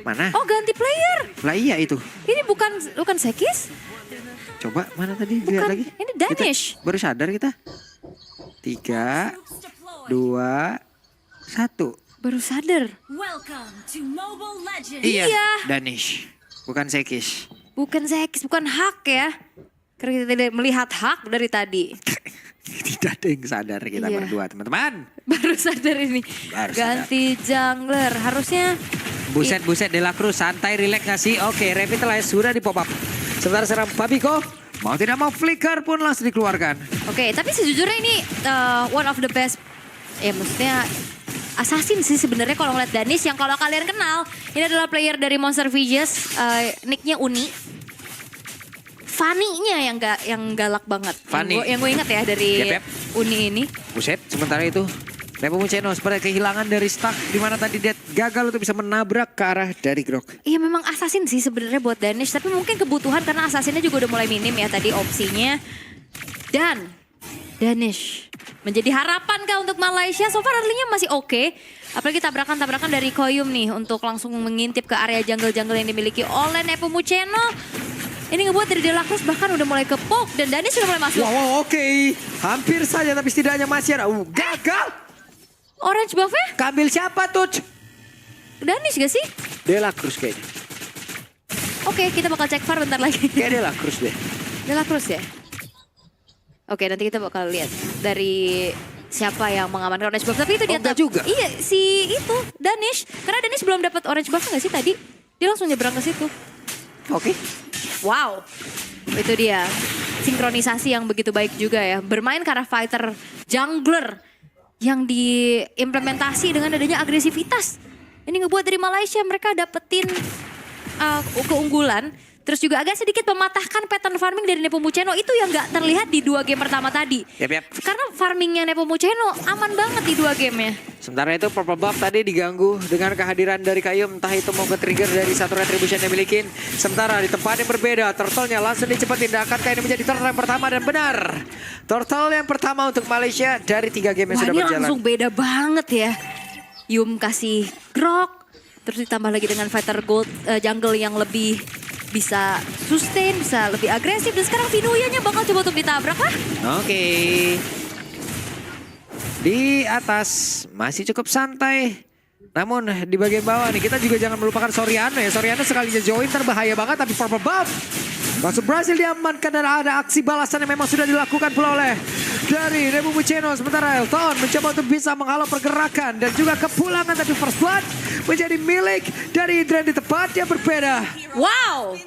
Mana? Oh ganti player. Lah iya itu. Ini bukan Sekis? Coba mana tadi lihat Bukan, lagi. ini Danish. Kita baru sadar kita. 3, 2, 1. Baru sadar. Welcome to Mobile Legends. Iya. Danish. Bukan Sekis. Bukan Sekis, bukan Hak ya. Karena kita tidak melihat Hak dari tadi. Tidak ada yang sadar kita Iya. berdua teman-teman. Baru sadar ini. Baru Ganti jungler. Harusnya Buset De La Cruz santai relax gak sih? Oke, Revitalize sudah di pop up. Sebentar serang Fabiko. Mau tidak mau flicker pun langsung dikeluarkan. Oke, tapi sejujurnya ini one of the best. Ya maksudnya assassin sih sebenarnya kalau ngeliat Danish. Yang kalau kalian kenal, ini adalah player dari Monster Vicious. Nicknya Uni. Fanny-nya yang galak banget. Fanny. Yang gue ingat ya dari Yep. Uni ini. Buset, sementara itu Nepomuceno seperti kehilangan dari stack di mana tadi dia gagal untuk bisa menabrak ke arah dari Grok. Iya memang assassin sih sebenarnya buat Danish. Tapi mungkin kebutuhan karena assassinnya juga udah mulai minim ya tadi opsinya. Dan Danish menjadi harapan kah untuk Malaysia? So far early-nya masih oke. Apalagi tabrakan-tabrakan dari Koyum nih untuk langsung mengintip ke area jungle-jungle yang dimiliki oleh Nepomuceno. Ini ngebuat dari De La Cruz bahkan udah mulai ke poke dan Danish sudah mulai masuk. Wow, oke. Hampir saja tapi setidaknya masih ada. Gagal. Orange buff-nya Kambil siapa tuh? Danish gak sih? De La Cruz kayaknya. Oke, kita bakal cek VAR bentar lagi. Kayak De La Cruz deh. De La Cruz ya? Oke, nanti kita bakal lihat dari siapa yang mengamankan orange buff. Tapi itu dia enggak juga. Iya, si itu Danish. Karena Danish belum dapat orange buff nggak sih tadi? Dia langsung nyebrang ke situ. Oke. Wow, itu dia sinkronisasi yang begitu baik juga ya. Bermain ke arah fighter jungler yang diimplementasi dengan adanya agresivitas. Ini ngebuat dari Malaysia mereka dapetin keunggulan. Terus juga agak sedikit mematahkan pattern farming dari Nepomuceno. Itu yang gak terlihat di 2 game pertama tadi. Yap. Karena farmingnya Nepomuceno aman banget di 2 gamenya. Sementara itu purple buff tadi diganggu dengan kehadiran dari Kayum. Entah itu mau ke-trigger dari satu retribution yang dimiliki. Sementara di tempat yang berbeda, Turtle-nya langsung dicepetin. Akankah ini menjadi turtle yang pertama dan benar. Turtle yang pertama untuk Malaysia dari 3 game yang Wah sudah ini berjalan. langsung beda banget ya. Yum kasih grok. Terus ditambah lagi dengan fighter gold jungle yang lebih bisa sustain, bisa lebih agresif. Dan sekarang Vinuya-nya bakal coba untuk ditabrak lah. Oke. Di atas masih cukup santai. Namun di bagian bawah nih kita juga jangan melupakan Soriano ya. Soriano sekalinya join terbahaya banget tapi purple buff langsung berhasil diamankan dan ada aksi balasan yang memang sudah dilakukan pula oleh dari Nepomuceno. Sementara Elton mencoba untuk bisa menghalau pergerakan dan juga kepulangan tapi first blood menjadi milik dari Idren di tempat yang berbeda. Wow,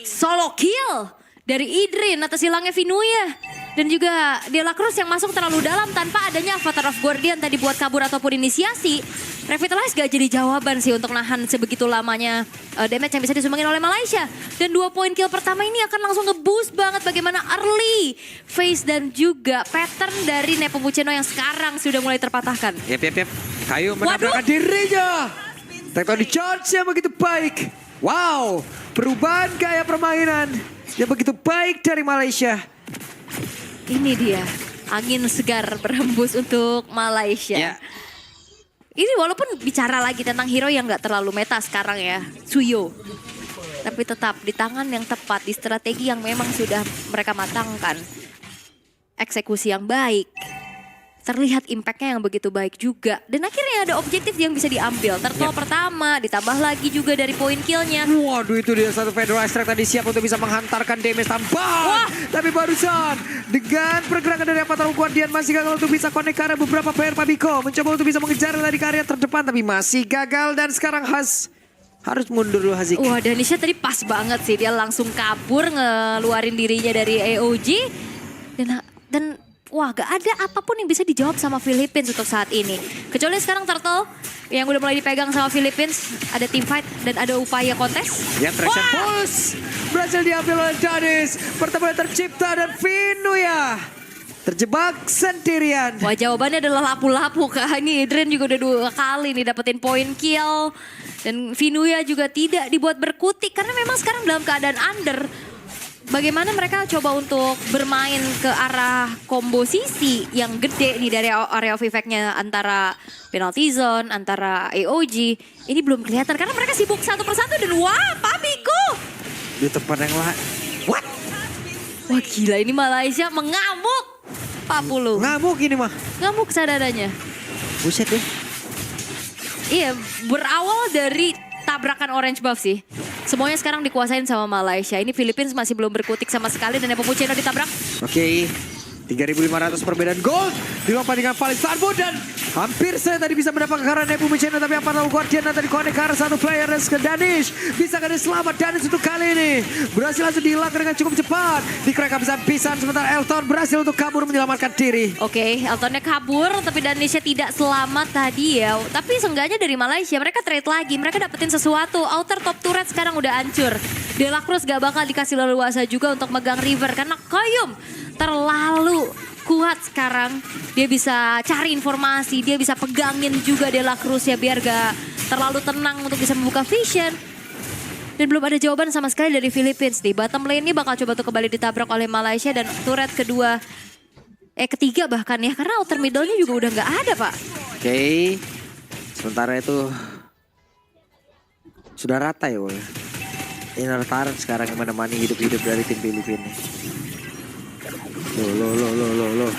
solo kill dari Idrin atas hilangnya Vinuya. Dan juga De La Cruz yang masuk terlalu dalam tanpa adanya Avatar of Guardian tadi buat kabur ataupun inisiasi. Revitalize gak jadi jawaban sih untuk nahan sebegitu lamanya damage yang bisa disumbangin oleh Malaysia. Dan 2 poin kill pertama ini akan langsung nge-boost banget bagaimana early phase dan juga pattern dari Nepomuceno yang sekarang sudah mulai terpatahkan. Yap. Kayu menabrakkan dirinya. Tektonik charge yang begitu baik. Wow, perubahan gaya permainan yang begitu baik dari Malaysia. Ini dia, angin segar berhembus untuk Malaysia. Ya. Ini walaupun bicara lagi tentang hero yang gak terlalu meta sekarang ya, Suyo. Tapi tetap di tangan yang tepat, di strategi yang memang sudah mereka matangkan. Eksekusi yang baik. Terlihat impactnya yang begitu baik juga. Dan akhirnya ada objektif yang bisa diambil. Turtle pertama, ditambah lagi juga dari poin killnya. Waduh itu dia satu Federal Strike tadi siap untuk bisa menghantarkan damage tambahan. Tapi barusan dengan pergerakan dari Avatar Guardian masih gagal untuk bisa connect karena beberapa player Fabiko mencoba untuk bisa mengejar dari area terdepan tapi masih gagal dan sekarang harus mundur dulu Hazik. Wah Danisha tadi pas banget sih. Dia langsung kabur ngeluarin dirinya dari AOG. Dan wah gak ada apapun yang bisa dijawab sama Philippines untuk saat ini. Kecuali sekarang Turtle yang udah mulai dipegang sama Philippines. Ada team fight dan ada upaya kontes. Ya traction push. Berhasil diambil oleh Danish. Pertemuan tercipta dan Vinuya terjebak sendirian. Wah jawabannya adalah lapu-lapu kah. Ini Idren juga udah 2 kali nih dapetin poin kill. Dan Vinuya juga tidak dibuat berkutik. Karena memang sekarang dalam keadaan under. bagaimana mereka coba untuk bermain ke arah combo sisi yang gede nih dari area of effect-nya antara penalty zone, antara AOG. Ini belum kelihatan karena mereka sibuk satu persatu dan wah, Pabiko. Di tempat yang lain. What? Wah gila, ini Malaysia mengamuk. 40. Ngamuk ini mah. Ngamuk sadadanya. Buset deh. Iya, berawal dari tabrakan orange buff sih. Semuanya sekarang dikuasain sama Malaysia. Ini Philippines masih belum berkutik sama sekali dan Nepomuceno ditabrak. Oke. 3.500 perbedaan gold. Dilompat dengan Valis Farbo dan hampir saya tadi bisa mendapatkan karena Nepomuceno. Tapi apa tahu Guardian tadi connect ke arah satu player dan ke Danish. Bisa kan selamat Danish untuk kali ini. Berhasil langsung dihilangkan dengan cukup cepat. Dikerek habis-habisan sementara Elton berhasil untuk kabur menyelamatkan diri. Oke, Eltonnya kabur tapi Danishnya tidak selamat tadi ya. Tapi seenggaknya dari Malaysia mereka trade lagi. Mereka dapetin sesuatu. Outer top turret sekarang udah hancur. De La Cruz gak bakal dikasih leluasa juga untuk megang River. Karena Koyum terlalu kuat sekarang. Dia bisa cari informasi. Dia bisa pegangin juga De La Cruz ya biar gak terlalu tenang untuk bisa membuka vision. Dan belum ada jawaban sama sekali dari Philippines nih. Bottom lane ini bakal coba tuh kembali ditabrak oleh Malaysia dan turret ketiga bahkan ya. Karena outer middle-nya juga udah gak ada Pak. Oke. Sementara itu sudah rata ya woy. Inner turret sekarang yang menemani hidup-hidup dari tim Filipina. Loh.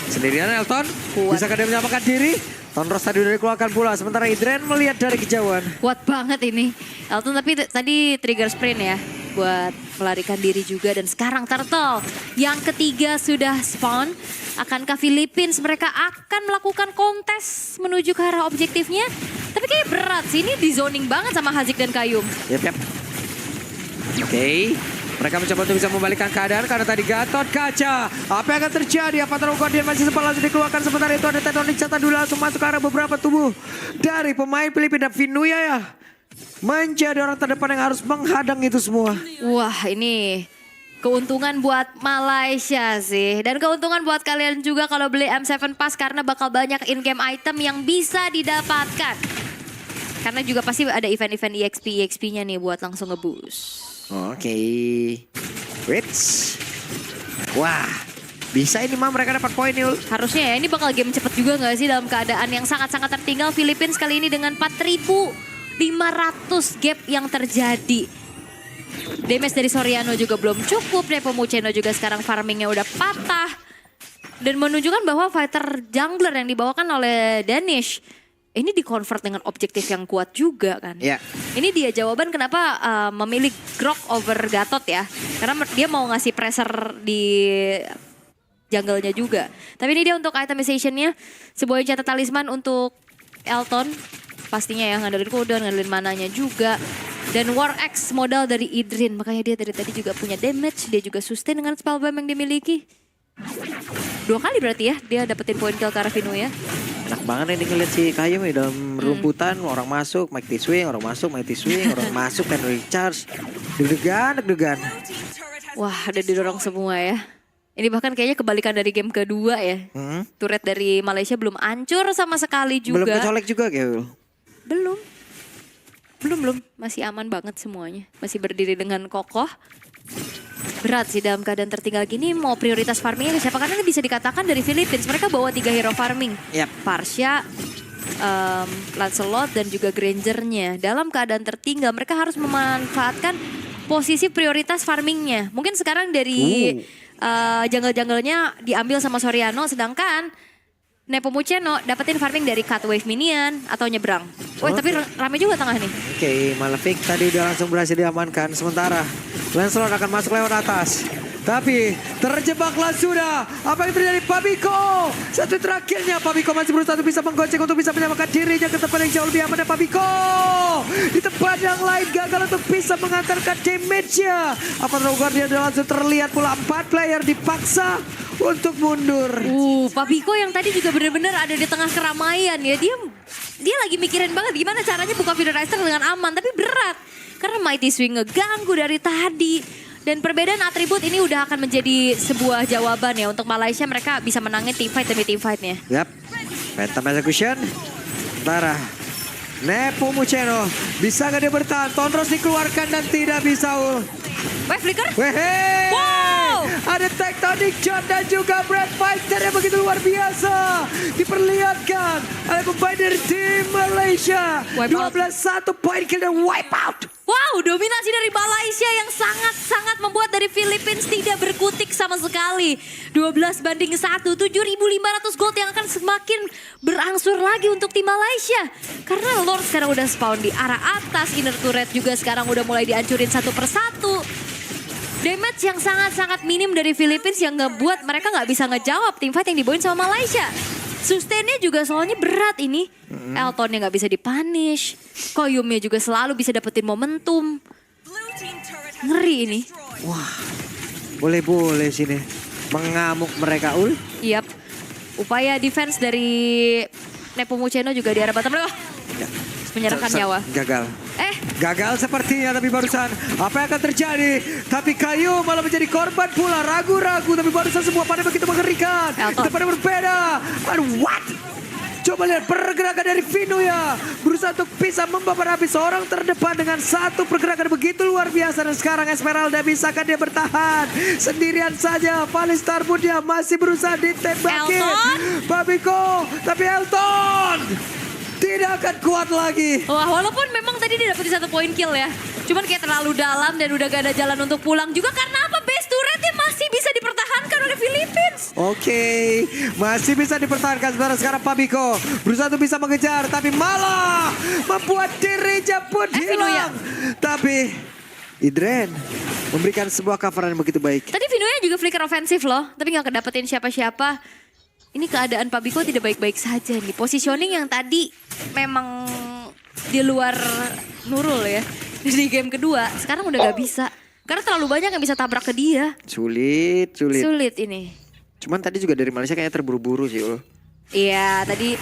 Sendirian Elton. Kuat. Bisa dia menyelamatkan diri? Tonros tadi udah dikeluarkan pula. Sementara Idren melihat dari kejauhan. Kuat banget ini. Elton tapi tadi trigger sprint ya. Buat melarikan diri juga. Dan sekarang Turtle yang ketiga sudah spawn. Akankah Philippines mereka akan melakukan kontes menuju ke arah objektifnya? Tapi kayak berat sih. Ini di zoning banget sama Hazik dan Kayum. Yap. Oke. Mereka mencoba untuk bisa membalikkan keadaan karena tadi Gatot kaca. Apa yang akan terjadi? Apa tahu Guardian masih sempat langsung dikeluarkan. Sementara itu ada Titanic Cata dulu langsung masuk ke arah beberapa tubuh dari pemain Filipina. Vinuya ya menjadi orang terdepan yang harus menghadang itu semua. Wah ini keuntungan buat Malaysia sih. Dan keuntungan buat kalian juga kalau beli M7 Pass karena bakal banyak in-game item yang bisa didapatkan. Karena juga pasti ada event-event EXP-nya nih buat langsung nge-boost. Oke. Rich. Wah. Bisa ini mah mereka dapat poin nih. Harusnya ya ini bakal game cepet juga gak sih dalam keadaan yang sangat-sangat tertinggal. Philippines kali ini dengan 4.500 gap yang terjadi. Damage dari Soriano juga belum cukup. Nepomuceno juga sekarang farmingnya udah patah. Dan menunjukkan bahwa fighter jungler yang dibawakan oleh Danish ini di-convert dengan objektif yang kuat juga kan. Ya. Ini dia jawaban kenapa memilih Grok over Gatot ya. Karena dia mau ngasih pressure di jungle-nya juga. Tapi ini dia untuk itemization-nya. Sebuah jatah talisman untuk Elton. Pastinya ya ngandelin cooldown, ngandelin mananya juga. Dan War X modal dari Idrin. Makanya dia dari tadi juga punya damage. Dia juga sustain dengan spellbomb yang dimiliki. 2 kali berarti ya dia dapetin poin kill ke arah Vinuya. Enak banget ini ngeliat si Kayum ya dalam rumputan. Orang masuk, Mighty Swing, orang masuk, Mighty Swing, orang masuk, Henry Charge. Deg-degan. Wah udah didorong semua ya. Ini bahkan kayaknya kebalikan dari game kedua ya. Turret dari Malaysia belum hancur sama sekali juga. Belum kecolek juga kayak. Belum. Masih aman banget semuanya. Masih berdiri dengan kokoh. Berat sih dalam keadaan tertinggal gini mau prioritas farmingnya ke siapa? Karena ini bisa dikatakan dari Philippines mereka bawa 3 hero farming. Yap. Parsha, Lancelot dan juga Grangernya. Dalam keadaan tertinggal mereka harus memanfaatkan posisi prioritas farmingnya. Mungkin sekarang dari jungle-junglenya diambil sama Soriano sedangkan Nepomuceno dapetin farming dari cut wave minion atau nyebrang. Wah tapi rame juga tengah nih. Oke, Malefic tadi udah langsung berhasil diamankan. Sementara Lancelot akan masuk lewat atas. Tapi terjebaklah sudah. Apa yang terjadi Pabiko? Satu terakhirnya Pabiko masih berusaha untuk bisa menggocek untuk bisa menyamakan dirinya ke tempat yang jauh lebih aman. Dan Pabiko di tempat yang lain gagal untuk bisa mengantarkan damage-nya. Apa Guardian langsung terlihat pula 4 player dipaksa untuk mundur. Pabiko yang tadi juga benar-benar ada di tengah keramaian ya. Dia lagi mikirin banget gimana caranya buka Vidorizer dengan aman. Tapi berat. Karena Mighty Swing ngeganggu dari tadi. Dan perbedaan atribut ini udah akan menjadi sebuah jawaban ya. Untuk Malaysia mereka bisa menangin teamfight demi teamfightnya. Yap. Phantom Execution. Sementara Nepomuceno. Bisa gak dia bertahan? Tonros dikeluarkan dan tidak bisa ul. Wave flicker. Wehe. Wow. Ada Tectonic John dan juga Brad Fighter yang begitu luar biasa. Diperlihatkan ada pemain dari tim Malaysia. Wipe out. 12-1 point kill dan wipe out. Wow, dominasi dari Malaysia yang sangat-sangat membuat dari Philippines tidak berkutik sama sekali. 12-1, 7.500 gold yang akan semakin berangsur lagi untuk tim Malaysia. Karena Lord sekarang udah spawn di arah atas, inner turret juga sekarang udah mulai dihancurin satu persatu. Damage yang sangat-sangat minim dari Philippines yang ngebuat mereka nggak bisa ngejawab teamfight yang dibawain sama Malaysia. Sustainnya juga soalnya berat ini. Eltonnya nggak bisa dipunish. Koyumnya juga selalu bisa dapetin momentum. Blue team turret has Ngeri ini. Wah, boleh-boleh sini. Mengamuk mereka, Ul. Yap. Upaya defense dari Nepomuceno juga di arah bottom lane. Wah, menyerahkan nyawa. Gagal. Gagal Sepertinya tapi barusan apa yang akan terjadi? Tapi Kayu malah menjadi korban pula. Ragu-ragu tapi barusan semua pada begitu mengerikan. Elton. Itu pada berbeda. Aduh, what? Coba lihat pergerakan dari Vinuya. Berusaha untuk bisa membabat habis seorang terdepan dengan satu pergerakan begitu luar biasa. Dan sekarang Esmeralda bisakah dia bertahan? Sendirian saja. Valistar pun dia masih berusaha ditembakin. Elton? Babiko. Tapi Elton tidak akan kuat lagi. Wah, walaupun memang tadi dia dapetin 1 point kill ya. Cuman kayak terlalu dalam dan udah gak ada jalan untuk pulang juga. Karena apa? Base turretnya masih bisa dipertahankan oleh Philippines. Oke, masih bisa dipertahankan sekarang Pabiko berusaha untuk bisa mengejar tapi malah membuat dirinya pun hilang. Tapi Idren memberikan sebuah coveran yang begitu baik. Tadi Vinuya juga flicker ofensif loh, tapi gak kedapetin siapa-siapa. Ini keadaan Pabiko tidak baik-baik saja nih. Positioning yang tadi memang di luar Nurul ya. Di game kedua, sekarang udah gak bisa. Karena terlalu banyak yang bisa tabrak ke dia. Sulit. Sulit ini. Cuman tadi juga dari Malaysia kayaknya terburu-buru sih, Ul. Iya, tadi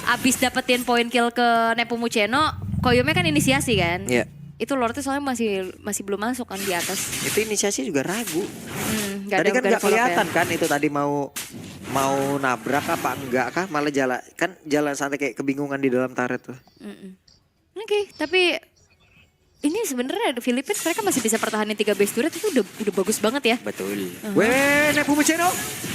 abis dapetin point kill ke Nepomuceno, Koyume kan inisiasi kan? Iya. Itu Lordnya soalnya masih belum masuk kan di atas. Itu inisiasi juga ragu. Gak Tadi ada- kan gak ada nggak kelihatan follow-up kan itu tadi mau nabrak apa enggak kah, malah jalan santai kayak kebingungan di dalam turret tuh. ya. Oke, tapi ini sebenarnya di Philippines mereka masih bisa pertahanin 3 base turret itu udah bagus banget ya. Betul. Nepomuceno.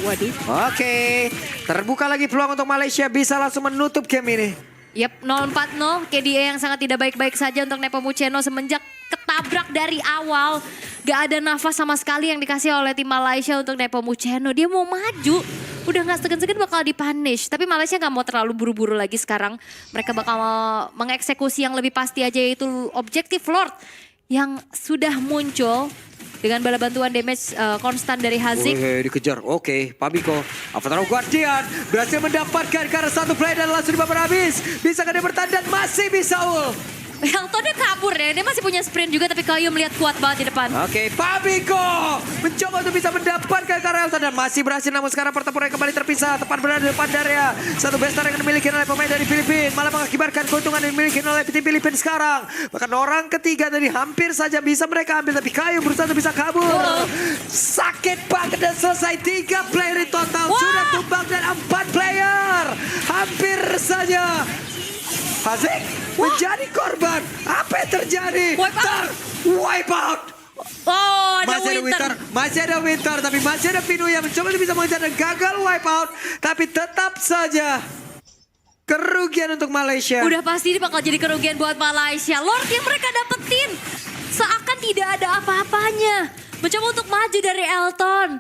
Waduh. Oke, terbuka lagi peluang untuk Malaysia bisa langsung menutup game ini. Yap, 0-4-0. KDA yang sangat tidak baik-baik saja untuk Nepomuceno semenjak ketabrak dari awal. Gak ada nafas sama sekali yang dikasih oleh tim Malaysia untuk Nepomuceno. Dia mau maju, udah gak segan-segan bakal dipunish. Tapi Malaysia gak mau terlalu buru-buru lagi sekarang. Mereka bakal mengeksekusi yang lebih pasti aja, yaitu objektif Lord yang sudah muncul. Dengan bala bantuan damage konstan dari Hazik. Dikejar. Oke, Pabiko. Avatar of Guardian berhasil mendapatkan karena satu play dan langsung dibabat habis. Bisa dia bertahan dan masih bisa, Ul. Eltonnya kabur ya, dia masih punya sprint juga tapi Kayu melihat kuat banget di depan. Oke, Pabiko mencoba untuk bisa mendapatkan karya Elton dan masih berhasil, namun sekarang pertempuran kembali terpisah. Tepat berada di depan area. Satu bestar yang dimiliki oleh pemain dari Filipina, malah mengakibatkan keuntungan yang dimiliki oleh tim Filipina sekarang. Bahkan orang ketiga tadi hampir saja bisa mereka ambil, tapi Kayu berusaha untuk bisa kabur. Sakit banget dan selesai. 3 player di total. Sudah tumbang dan 4 player. Hampir saja Hazik menjadi korban. Apa yang terjadi? Wipe out. Oh, ada Masih ada Winter, tapi masih ada Vinuya mencoba untuk bisa mengejar dan gagal wipe out. Tapi tetap saja kerugian untuk Malaysia. udah pasti ini bakal jadi kerugian buat Malaysia. Lord yang mereka dapetin seakan tidak ada apa-apanya. Mencoba untuk maju dari Elton.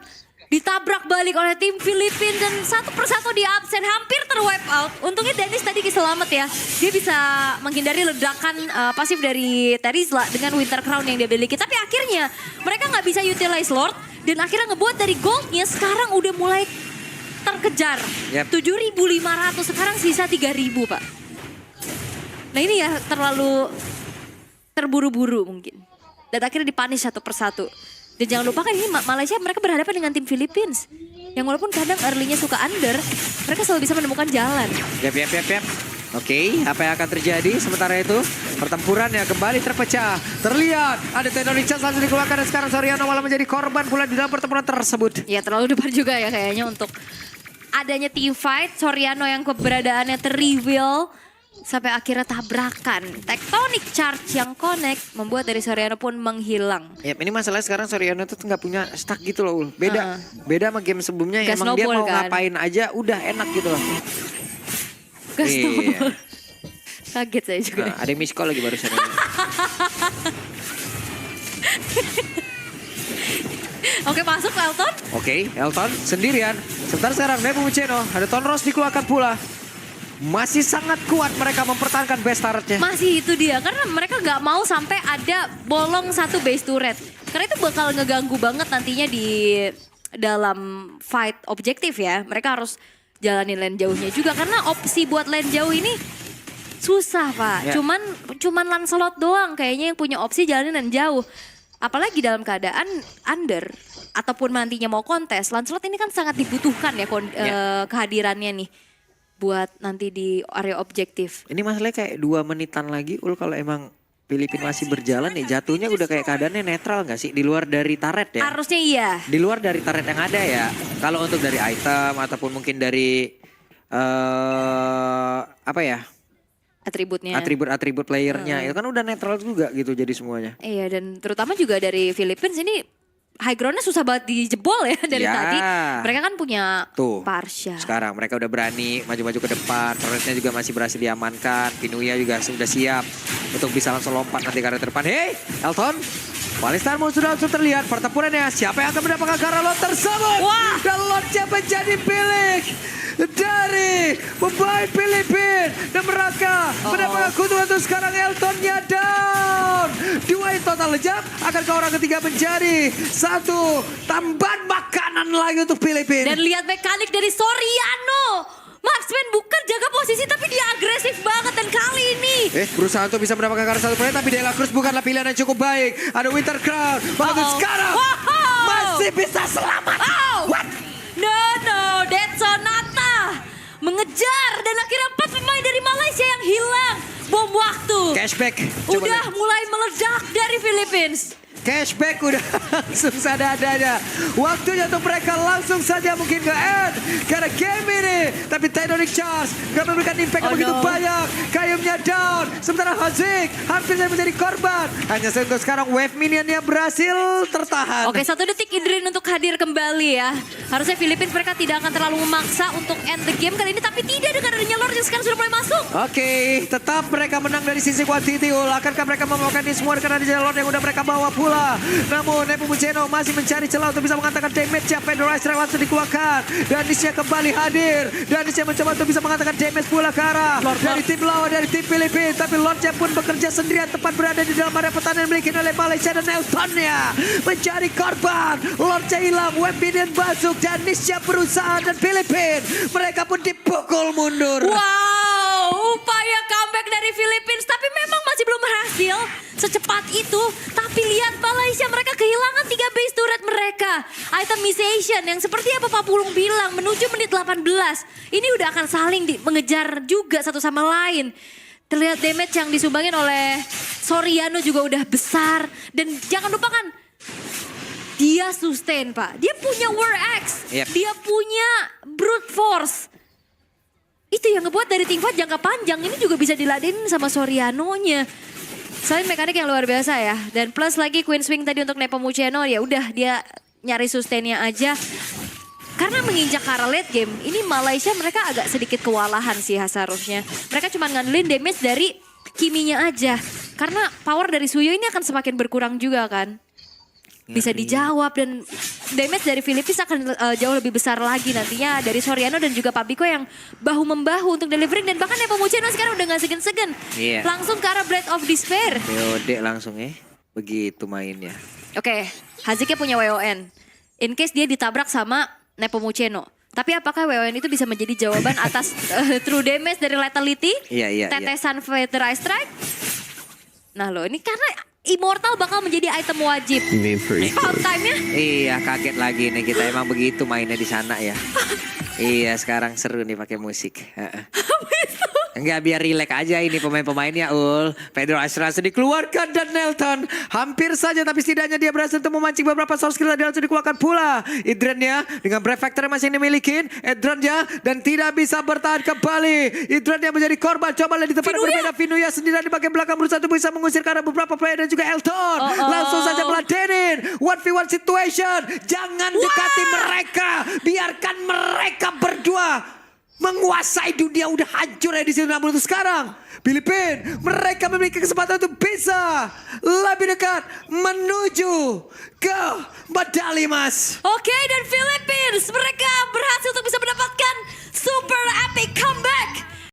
Ditabrak balik oleh tim Filipina dan satu persatu di absen, hampir terwipe out. Untungnya Dennis tadi selamat ya. Dia bisa menghindari ledakan pasif dari Terizla dengan Winter Crown yang dia miliki. Tapi akhirnya mereka nggak bisa utilize Lord dan akhirnya ngebuat dari goldnya sekarang udah mulai terkejar. Yep. 7.500 sekarang sisa 3.000 Pak. Nah ini ya terlalu terburu-buru mungkin. Dan akhirnya dipunish satu persatu. Dan jangan lupa kan ini Malaysia mereka berhadapan dengan tim Philippines. Yang walaupun kadang early-nya suka under, mereka selalu bisa menemukan jalan. Yap. Oke, apa yang akan terjadi sementara itu? Pertempurannya kembali terpecah. Terlihat ada Tectonic Chance langsung dikeluarkan dan sekarang Soriano malah menjadi korban pula di dalam pertempuran tersebut. Ya terlalu depan juga ya kayaknya untuk adanya team fight. Soriano yang keberadaannya ter-reveal. Sampai akhirnya tabrakan. Tectonic charge yang connect membuat dari Soriano pun menghilang. Yap, ini masalahnya sekarang Soriano tuh nggak punya stack gitu loh, Ul. Beda. Beda sama game sebelumnya Gas emang dia snowball mau kan? ngapain aja udah enak gitu loh. Gas Iya. snowball. Kaget saya juga. Nah, ada yang miss call lagi barusan. Oke, masuk Elton. Oke, Elton sendirian. Sebentar sekarang Nepomuceno, ada Tonros dikeluarkan pula. Masih sangat kuat mereka mempertahankan base turretnya. Masih itu dia, karena mereka nggak mau sampai ada bolong satu base turret. Karena itu bakal ngeganggu banget nantinya di dalam fight objektif ya. Mereka harus jalanin lane jauhnya juga, karena opsi buat lane jauh ini susah Pak. Ya. Cuman Lancelot doang kayaknya yang punya opsi jalanin lane jauh. Apalagi dalam keadaan under ataupun nantinya mau kontes, Lancelot ini kan sangat dibutuhkan ya kehadirannya nih buat nanti di area objektif. Ini masalahnya kayak 2 menitan lagi, Ul, kalau emang Filipina masih berjalan nih, jatuhnya udah kayak keadaannya netral gak sih? Di luar dari turret ya? Harusnya iya. Di luar dari turret yang ada ya. Kalau untuk dari item ataupun mungkin dari apa ya? Atributnya. Atribut-atribut playernya itu kan udah netral juga gitu jadi semuanya. Iya, dan terutama juga dari Philippines ini high groundnya susah banget dijebol ya dari Ya. tadi. Mereka kan punya Tuh. Parsha. Sekarang mereka udah berani maju-maju ke depan, turretnya juga masih berhasil diamankan. Pinuya juga sudah siap untuk bisa langsung lompat nanti ke arah depan. Hey, Elton. Walistar sudah langsung terlihat pertempurannya. Siapa yang akan mendapatkan karena lot tersebut? Wah. Dan lotnya menjadi milik dari pemain Filipina. Dan mereka mendapatkan keuntungan untuk sekarang. Eltonnya down. 2 total lejak. Akankah orang ketiga menjadi satu tambahan makanan lagi untuk Filipina? Dan lihat mekanik dari Soriano. Marksman bukan jaga posisi tapi dia agresif banget, dan kali ini Berusaha untuk bisa mendapatkan karena satu poin, tapi De La Cruz bukanlah pilihan yang cukup baik. Ada Winter Crown. Bahkan sekarang Wow. masih bisa selamat. Oh. What? No, Dead Sonata mengejar dan akhirnya 4 pemain dari Malaysia yang hilang. Bom waktu. Cashback. Coba Udah lihat. mulai meledak dari Philippines. Cashback udah langsung sadar-adanya. Waktunya untuk mereka langsung saja mungkin nge-end karena game ini. Tapi Tectonic Charge gak memberikan impact yang Oh, begitu no. banyak. Kayumnya down. Sementara Hazik hampir saja menjadi korban. Hanya saja untuk sekarang wave minionnya berhasil tertahan. Oke, 1 detik Idrin untuk hadir kembali ya. Harusnya Philippines mereka tidak akan terlalu memaksa untuk end the game kali ini. Tapi tidak, dengan adanya Lord yang sekarang sudah mulai masuk. Oke, tetap mereka menang dari sisi quantity. Akankah mereka membawakan ini semua karena di Lord yang udah mereka bawa pula. Namun Nepomuceno masih mencari celah untuk bisa mengatakan damage-nya. Federal Strike langsung dikeluarkan. Dan Nisha kembali hadir. Dan Nisha mencoba untuk bisa mengatakan damage pula ke arah dari tim lawan, dari tim Filipina. Tapi Lordnya pun bekerja sendirian tepat berada di dalam area pertahanan dimiliki oleh Malaysia. Dan Eltonnya mencari korban. Lordnya hilang, Webinian masuk. Dan Nisha berusaha, dan Filipina mereka pun dipukul mundur. Wow, upaya comeback dari Philippines tapi memang masih belum berhasil secepat itu. Tapi lihat Malaysia, mereka kehilangan 3 base turret mereka. Itemization yang seperti apa Pak Pulung bilang menuju menit 18. Ini udah akan saling mengejar juga satu sama lain. Terlihat damage yang disumbangin oleh Soriano juga udah besar. Dan jangan lupakan, dia sustain Pak. Dia punya War Axe. Yep. Dia punya Brute Force. Itu yang ngebuat dari teamfight jangka panjang ini juga bisa diladenin sama Soriano-nya. Selain mekanik yang luar biasa ya. Dan plus lagi Queen Swing tadi untuk Nepomuceno, ya udah dia nyari sustainnya aja. Karena menginjak ke arah late game, ini Malaysia mereka agak sedikit kewalahan sih seharusnya. Mereka cuma ngandelin damage dari Kiminya aja. Karena power dari Suyo ini akan semakin berkurang juga kan. Bisa dijawab, dan damage dari Philippines akan jauh lebih besar lagi nantinya dari Soriano dan juga Pabiko yang bahu-membahu untuk delivering. Dan bahkan Nepomuceno sekarang udah gak segan-segan. Iya. Langsung ke arah Blade of Despair. BOD langsung begitu mainnya. Oke, Haziknya punya WON. In case dia ditabrak sama Nepomuceno. Tapi apakah WON itu bisa menjadi jawaban atas true damage dari Lethality? Iya. Tetesan Federal Strike? Nah loh, ini karena Immortal bakal menjadi item wajib. Spawn time-nya? Iya, kaget lagi nih kita, emang begitu mainnya di sana ya. Iya, sekarang seru nih pakai musik. Apa itu? Enggak, biar rileks aja ini pemain-pemainnya, Ul. Pedro Ashraf dikeluarkan dan Nelton hampir saja, tapi setidaknya dia berhasil untuk memancing beberapa source skill dan langsung dikeluarkan pula. Idrennya dengan Brave Factor masih dimiliki. Idrennya dan tidak bisa bertahan kembali. Idrennya menjadi korban. Coba lihat di tempat yang berbeda. Vinuya sendirian di bagian belakang berusaha untuk bisa mengusir karena beberapa player dan juga Elton. Langsung saja meladenin. 1v1 situation. Jangan dekati mereka. Biarkan mereka berdua menguasai dunia. Udah hancur ya di sini. Namun untuk sekarang Filipina mereka memiliki kesempatan untuk bisa lebih dekat menuju ke medali emas. Oke, dan Philippines mereka